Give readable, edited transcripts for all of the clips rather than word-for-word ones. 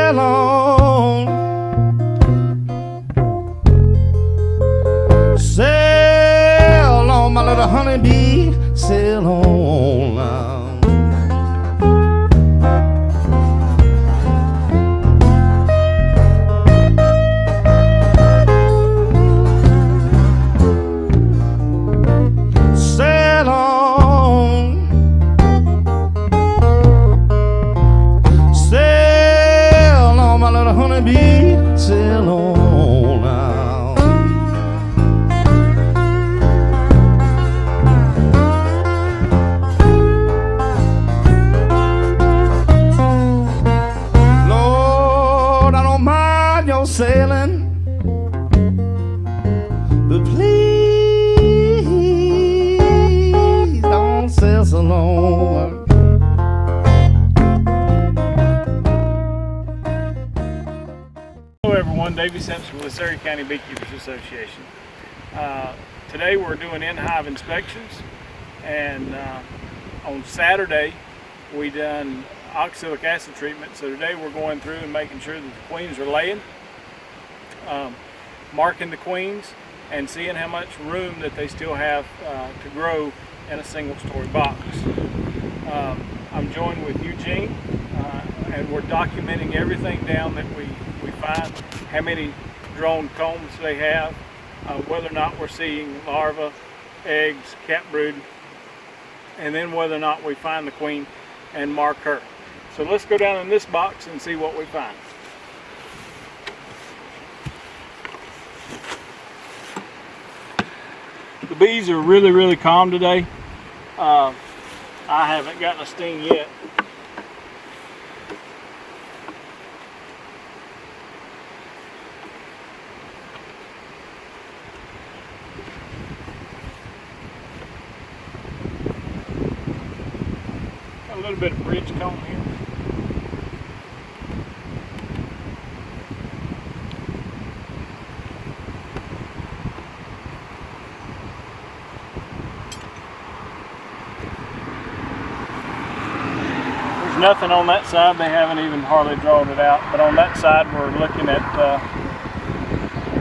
sail on, sail on, my little honeybee, sail on now. Sail on, sail on, my little honeybee, sail on now. Lord, I don't mind your sailing, but please don't sail so long. Hello everyone, Davey Simpson with the Surrey County Beekeepers Association. Today we're doing in-hive inspections, and on Saturday we done oxalic acid treatment. So today we're going through and making sure that the queens are laying, marking the queens, and seeing how much room that they still have to grow in a single-story box. I'm joined with Eugene, and we're documenting everything down that we find, how many drone combs they have, whether or not we're seeing larvae, eggs, cat brood, and then whether or not we find the queen and mark her. So let's go down in this box and see what we find. The bees are really calm today. I haven't gotten a sting yet. Got a little bit of bridge comb here. Nothing on that side, they haven't even hardly drawn it out, but on that side we're looking at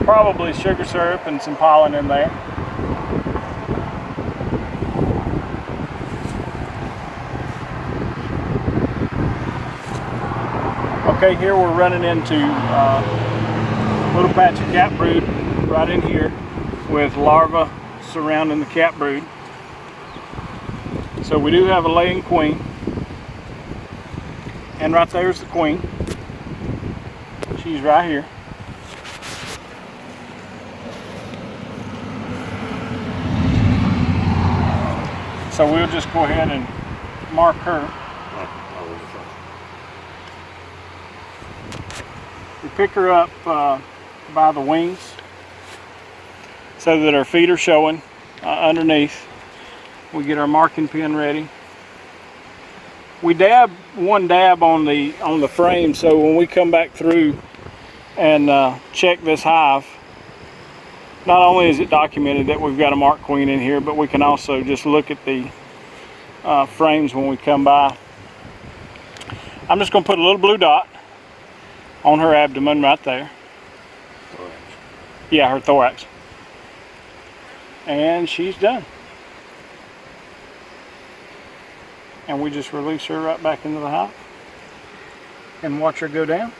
probably sugar syrup and some pollen in there. Okay, here we're running into a little patch of cat brood right in here with larvae surrounding the cat brood. So we do have a laying queen. And right there's the queen. She's right here. So we'll just go ahead and mark her. We pick her up by the wings so that her feet are showing underneath. We get our marking pin ready. We dab one dab on the frame, so when we come back through and check this hive, not only is it documented that we've got a marked queen in here, but we can also just look at the frames when we come by. I'm just going to put a little blue dot on her abdomen right there. Thorax. Yeah, her thorax. And she's done. And we just release her right back into the hive and watch her go down.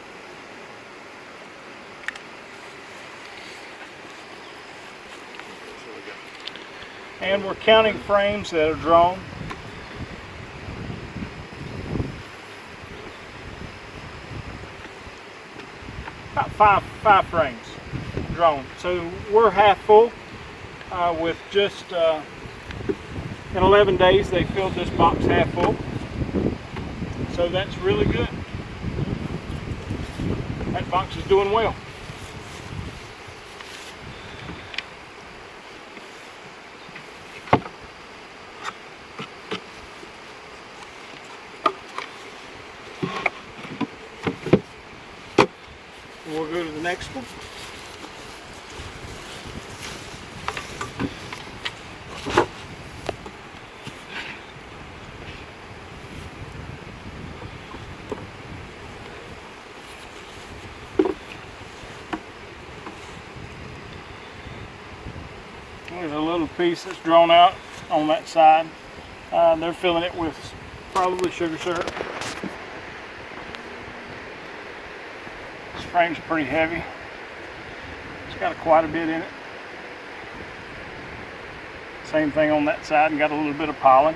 And we're counting frames that are drawn. About five frames drawn. So we're half full with just in 11 days, they filled this box half full. So that's really good. That box is doing well. We'll go to the next one. piece that's drawn out on that side. They're filling it with probably sugar syrup. This frame's pretty heavy. It's got quite a bit in it. Same thing on that side, and got a little bit of pollen.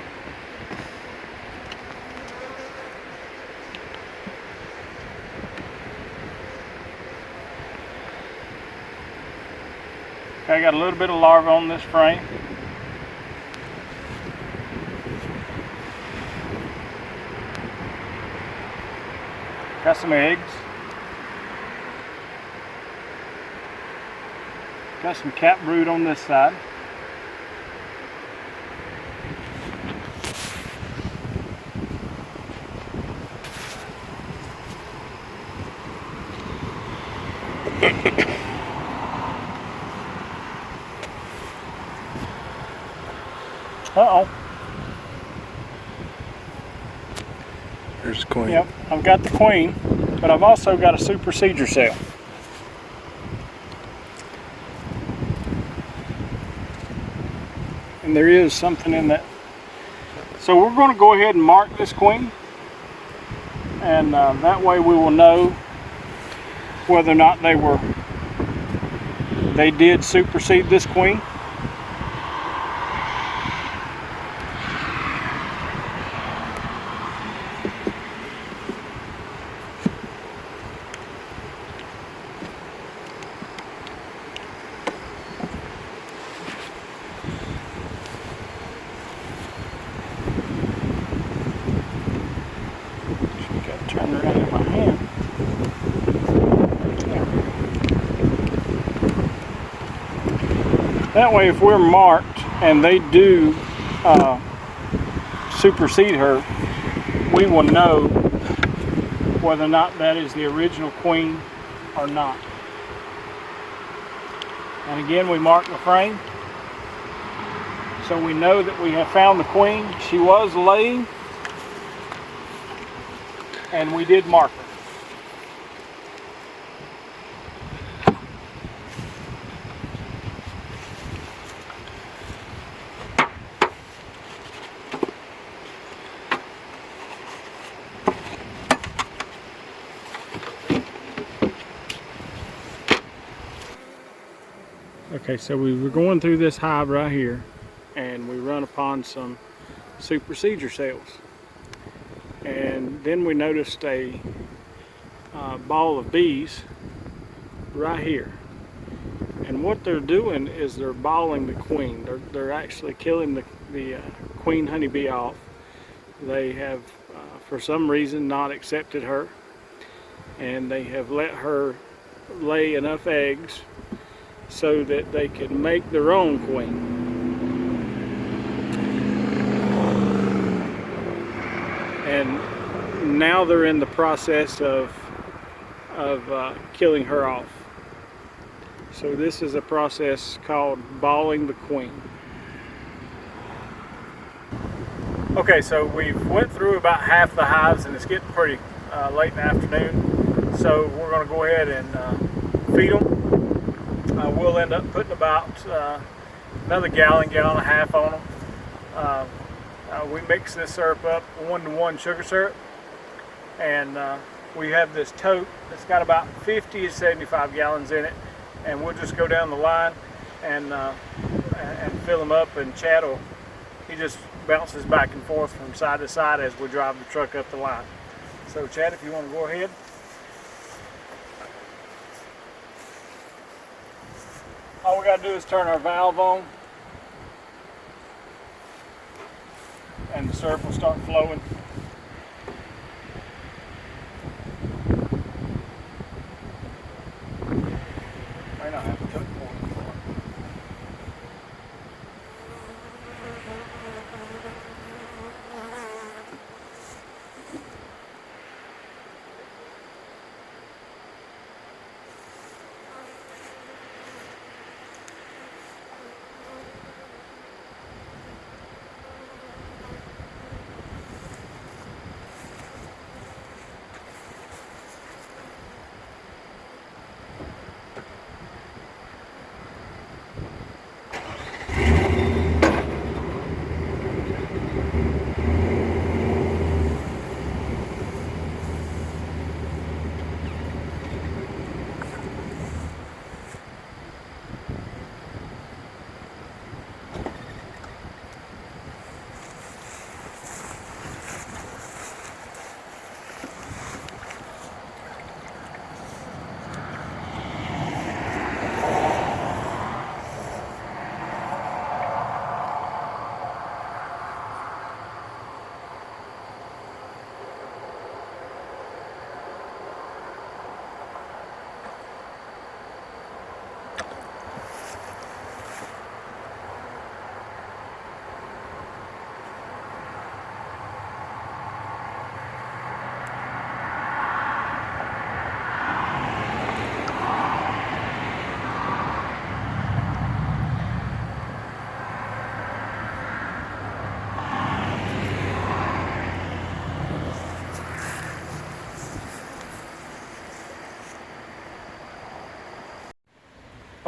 Okay, I got a little bit of larva on this frame. Got some eggs. Got some cap brood on this side. Uh-oh. There's the queen. Yep, I've got the queen, but I've also got a supersedure cell. And there is something in that. So we're going to go ahead and mark this queen, and that way we will know whether or not they did supersede this queen. Turn around in my hand. That way, if we're marked and they do supersede her, we will know whether or not that is the original queen or not. And again, we mark the frame, so we know that we have found the queen. She was laying, and we did mark her. Okay, so we were going through this hive right here, and we run upon some supersedure cells. And then we noticed a ball of bees right here. And what they're doing is they're balling the queen. They're actually killing the queen honeybee off. They have, for some reason, not accepted her, and they have let her lay enough eggs so that they can make their own queen. And now they're in the process of killing her off. So this is a process called balling the queen. Okay, so we've went through about half the hives, and it's getting pretty late in the afternoon. So we're going to go ahead and feed them. We'll end up putting about another gallon and a half on them. We mix this syrup up 1-to-1 sugar syrup, and we have this tote that's got about 50 to 75 gallons in it, and we'll just go down the line and fill them up. And Chad he just bounces back and forth from side to side as we drive the truck up the line. So Chad, if you want to go ahead. All we got to do is turn our valve on, and the syrup will start flowing. May not have to cook more.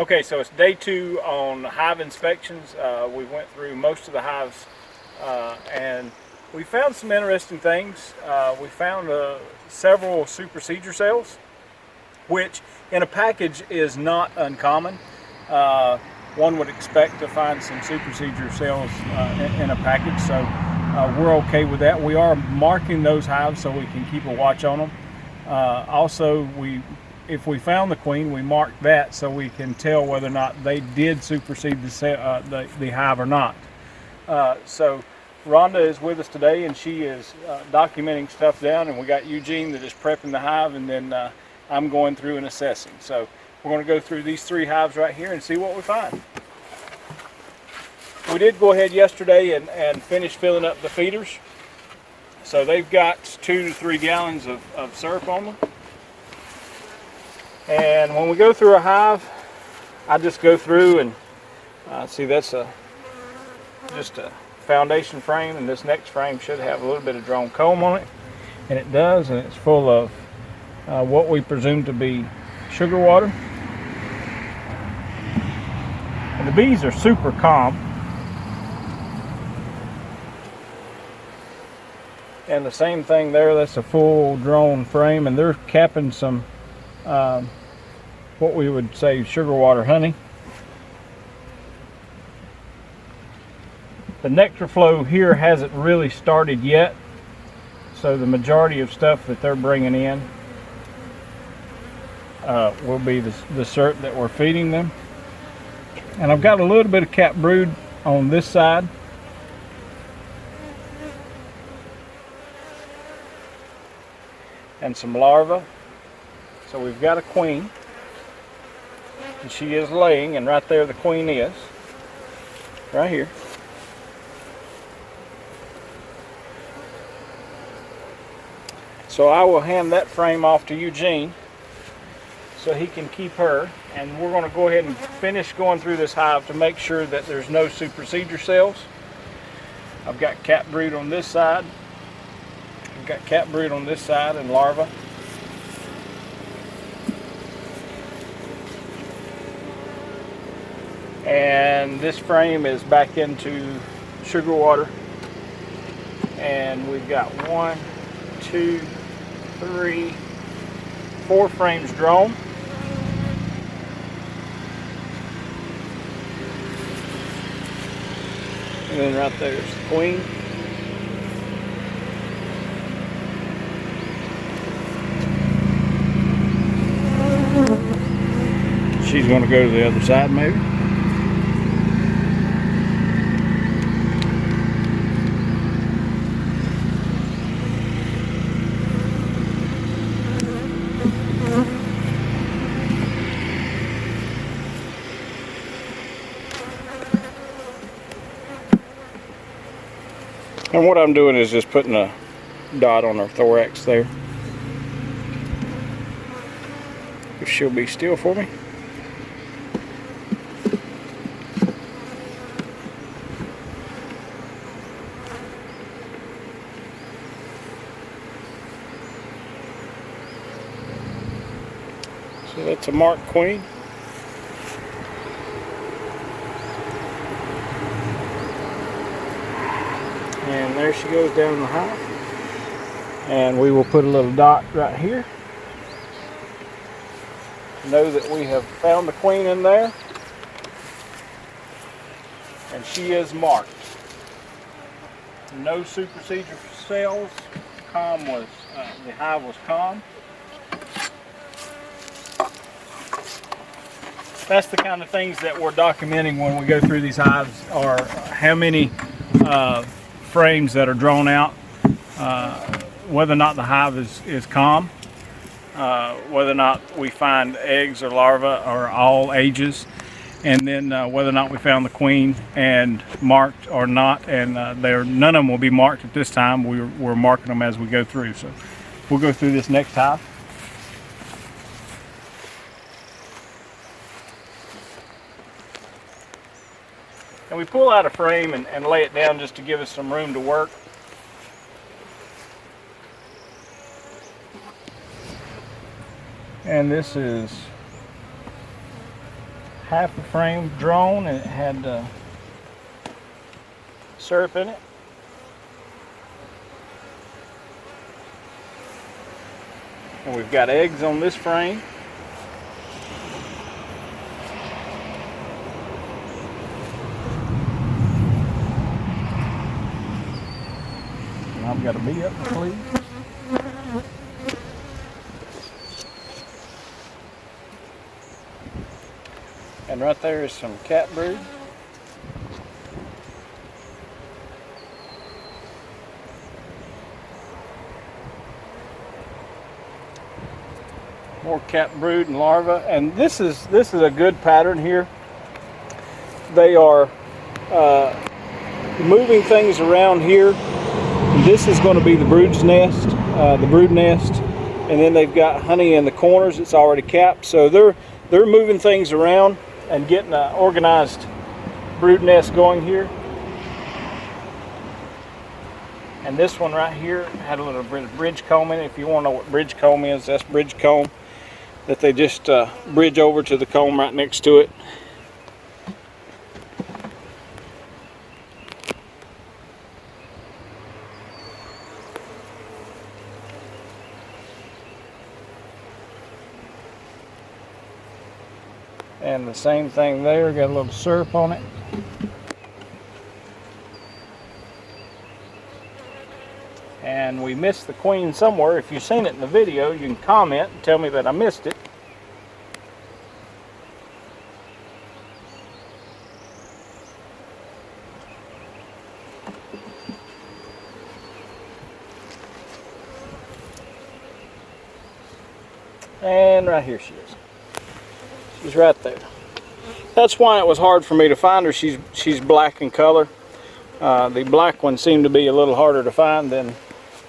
Okay, so it's day 2 on hive inspections. We went through most of the hives and we found some interesting things. We found several supersedure cells, which in a package is not uncommon. One would expect to find some supersedure cells in a package, so we're okay with that. We are marking those hives so we can keep a watch on them. Also, if we found the queen, we marked that so we can tell whether or not they did supersede the hive or not. So Rhonda is with us today, and she is documenting stuff down, and we got Eugene that is prepping the hive, and then I'm going through and assessing. So we're going to go through these 3 hives right here and see what we find. We did go ahead yesterday and finish filling up the feeders. So they've got 2 to 3 gallons of syrup on them. And when we go through a hive, I just go through and see, that's just a foundation frame, and this next frame should have a little bit of drawn comb on it, and it does, and it's full of what we presume to be sugar water. And the bees are super calm. And the same thing there, that's a full drawn frame, and they're capping some what we would say sugar water honey. The nectar flow here hasn't really started yet, so the majority of stuff that they're bringing in will be the syrup that we're feeding them. And I've got a little bit of capped brood on this side. And some larvae. So we've got a queen, and she is laying, and right there the queen is, right here. So I will hand that frame off to Eugene so he can keep her, and we're going to go ahead and finish going through this hive to make sure that there's no supersedure cells. I've got capped brood on this side. I've got capped brood on this side and larvae. And this frame is back into sugar water. And we've got 1, 2, 3, 4 frames drawn. And then right there's the queen. She's going to go to the other side maybe. And what I'm doing is just putting a dot on her thorax there. If she'll be still for me. So that's a marked queen. And there she goes down the hive. And we will put a little dot right here to know that we have found the queen in there. And she is marked. No supersedure cells. The hive was calm. That's the kind of things that we're documenting when we go through these hives, are how many frames that are drawn out, whether or not the hive is calm, whether or not we find eggs or larvae or all ages, and then whether or not we found the queen and marked or not. And none of them will be marked at this time. We're marking them as we go through. So we'll go through this next hive. And we pull out a frame and lay it down just to give us some room to work. And this is half a frame drone, and it had syrup in it. And we've got eggs on this frame. And I've got a bee up the sleeve. And right there is some cat brood. More cat brood and larvae, and this is a good pattern here. They are moving things around here. This is going to be the brood's nest, and then they've got honey in the corners. It's already capped, so they're moving things around and getting an organized brood nest going here. And this one right here had a little bit of bridge comb in it. If you want to know what bridge comb is, that's bridge comb that they just bridge over to the comb right next to it. And the same thing there, got a little syrup on it. And we missed the queen somewhere. If you've seen it in the video, you can comment and tell me that I missed it. And right here she is. She's right there. That's why it was hard for me to find her. She's black in color. The black one seemed to be a little harder to find than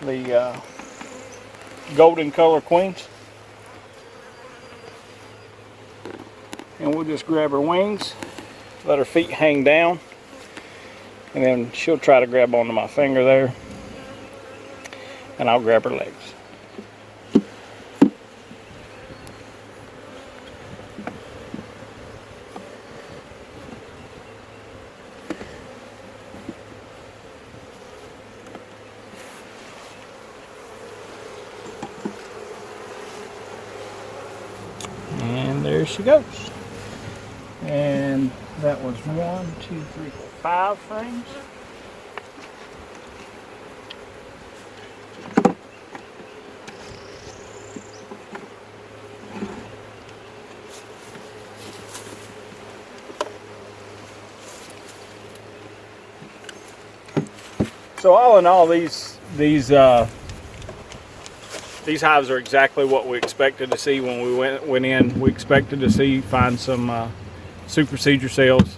the golden color queens. And we'll just grab her wings, let her feet hang down, and then she'll try to grab onto my finger there, and I'll grab her legs. And there she goes. And that was 1, 2, 3, 4, 5 frames. So all in all, these hives are exactly what we expected to see when we went in. We expected to find some supersedure cells.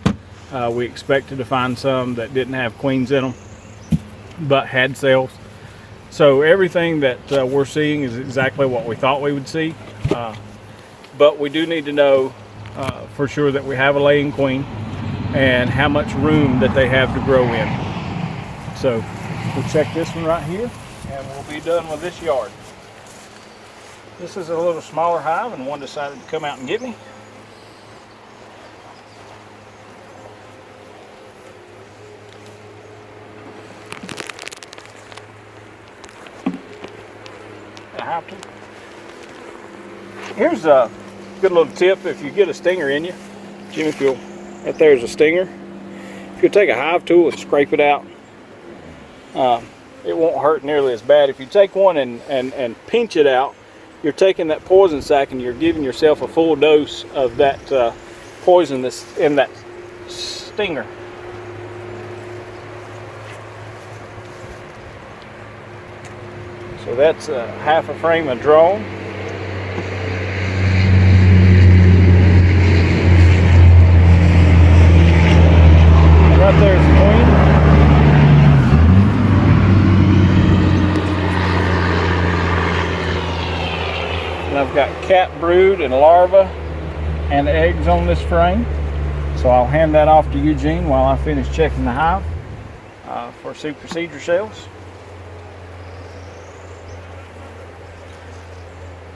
We expected to find some that didn't have queens in them, but had cells. So everything that we're seeing is exactly what we thought we would see. But we do need to know for sure that we have a laying queen and how much room that they have to grow in. So we'll check this one right here, and we'll be done with this yard. This is a little smaller hive, and one decided to come out and get me. Here's a good little tip if you get a stinger in you. Jimmy, if you'll, right there's a stinger. If you take a hive tool and scrape it out, it won't hurt nearly as bad. If you take one and pinch it out, you're taking that poison sac and you're giving yourself a full dose of that poison that's in that stinger. So that's half a frame of drone. And right there's the queen. And I've got cat brood and larvae and eggs on this frame. So I'll hand that off to Eugene while I finish checking the hive for supersedure cells.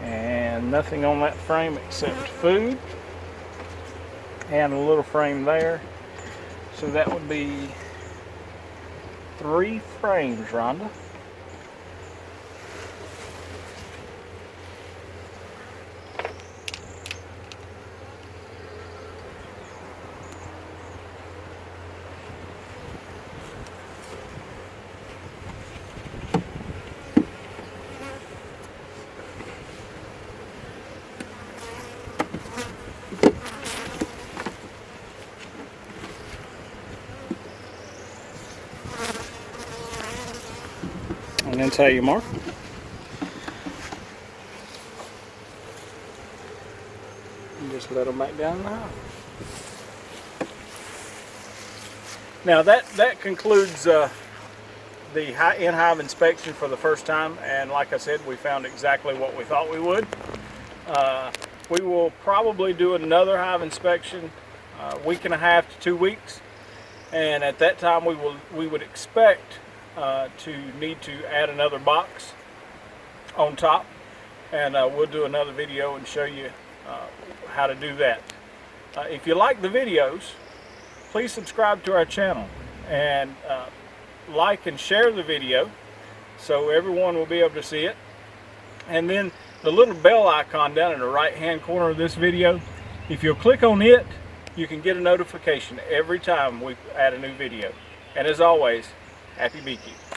And nothing on that frame except food. and a little frame there. So that would be 3 frames, Rhonda. And that's how you mark. And just let them back down in the hive. Now that concludes the in-hive inspection for the first time, and like I said, we found exactly what we thought we would. We will probably do another hive inspection week and a half to 2 weeks, and at that time we would expect to need to add another box on top, and we'll do another video and show you how to do that. If you like the videos, please subscribe to our channel and like and share the video so everyone will be able to see it. And then the little bell icon down in the right hand corner of this video, if you'll click on it, you can get a notification every time we add a new video. And as always, happy beekeeping.